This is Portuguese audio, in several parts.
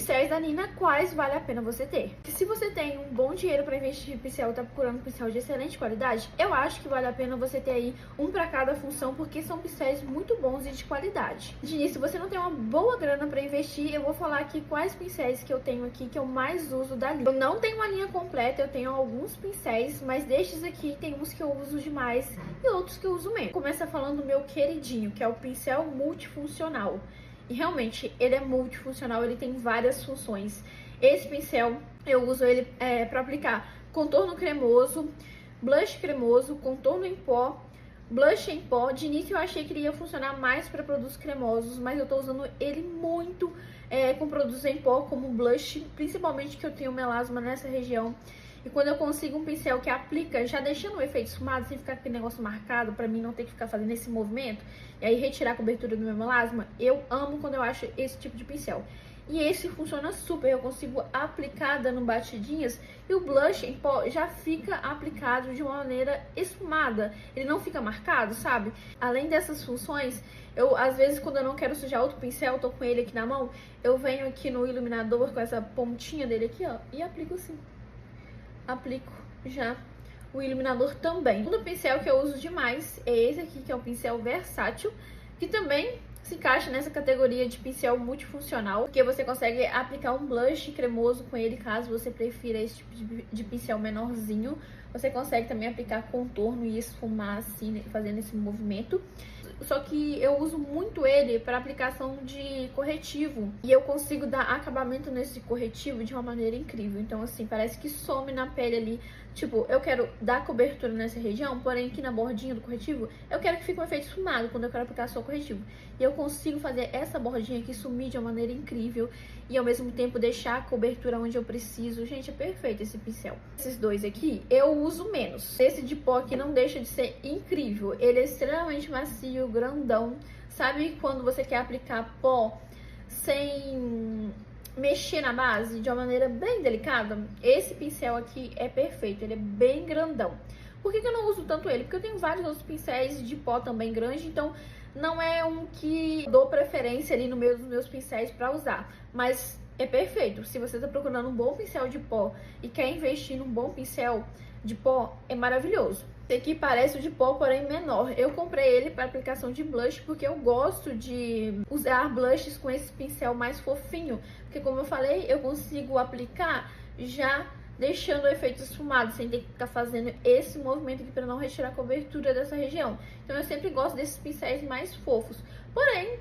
Pincéis da Nina, quais vale a pena você ter? Se você tem um bom dinheiro para investir em pincel e tá procurando um pincel de excelente qualidade, eu acho que vale a pena você ter aí um para cada função, porque são pincéis muito bons e de qualidade. De início, se você não tem uma boa grana para investir, eu vou falar aqui quais pincéis que eu tenho aqui que eu mais uso da linha. Eu não tenho uma linha completa, eu tenho alguns pincéis, mas destes aqui tem uns que eu uso demais e outros que eu uso menos. Começa falando do meu queridinho, que é o pincel multifuncional. E realmente, ele é multifuncional, ele tem várias funções. Esse pincel, eu uso ele para aplicar contorno cremoso, blush cremoso, contorno em pó, blush em pó. De início eu achei que ele ia funcionar mais para produtos cremosos, mas eu tô usando ele muito com produtos em pó, como blush, principalmente que eu tenho melasma nessa região. E quando eu consigo um pincel que aplica, já deixando o efeito esfumado, sem ficar aquele negócio marcado, pra mim não ter que ficar fazendo esse movimento, e aí retirar a cobertura do meu melasma, eu amo quando eu acho esse tipo de pincel. E esse funciona super, eu consigo aplicar dando batidinhas, e o blush em pó já fica aplicado de uma maneira esfumada, ele não fica marcado, sabe? Além dessas funções, eu às vezes quando eu não quero sujar outro pincel, tô com ele aqui na mão, eu venho aqui no iluminador com essa pontinha dele aqui, ó, e aplico assim. Aplico já o iluminador também. O segundo pincel que eu uso demais é esse aqui, que é o pincel versátil, que também se encaixa nessa categoria de pincel multifuncional, porque você consegue aplicar um blush cremoso com ele, caso você prefira esse tipo de pincel menorzinho. Você consegue também aplicar contorno e esfumar assim, fazendo esse movimento. Só que eu uso muito ele para aplicação de corretivo, e eu consigo dar acabamento nesse corretivo de uma maneira incrível. Então assim, parece que some na pele ali. Tipo, eu quero dar cobertura nessa região, porém aqui na bordinha do corretivo eu quero que fique um efeito esfumado quando eu quero aplicar só o corretivo. E eu consigo fazer essa bordinha aqui sumir de uma maneira incrível e ao mesmo tempo deixar a cobertura onde eu preciso. Gente, é perfeito esse pincel. Esses dois aqui eu uso menos. Esse de pó aqui não deixa de ser incrível. Ele é extremamente macio, grandão. Sabe quando você quer aplicar pó sem mexer na base de uma maneira bem delicada? Esse pincel aqui é perfeito, ele é bem grandão. Por que eu não uso tanto ele? Porque eu tenho vários outros pincéis de pó também grande, então não é um que dou preferência ali no meio dos meus pincéis para usar, mas é perfeito. Se você tá procurando um bom pincel de pó e quer investir num bom pincel de pó, é maravilhoso. Esse aqui parece o de pó, porém menor. Eu comprei ele para aplicação de blush porque eu gosto de usar blushes com esse pincel mais fofinho, porque como eu falei, eu consigo aplicar já deixando o efeito esfumado, sem ter que ficar fazendo esse movimento aqui para não retirar a cobertura dessa região. Então eu sempre gosto desses pincéis mais fofos. Porém,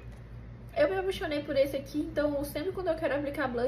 eu me apaixonei por esse aqui, então sempre quando eu quero aplicar blush,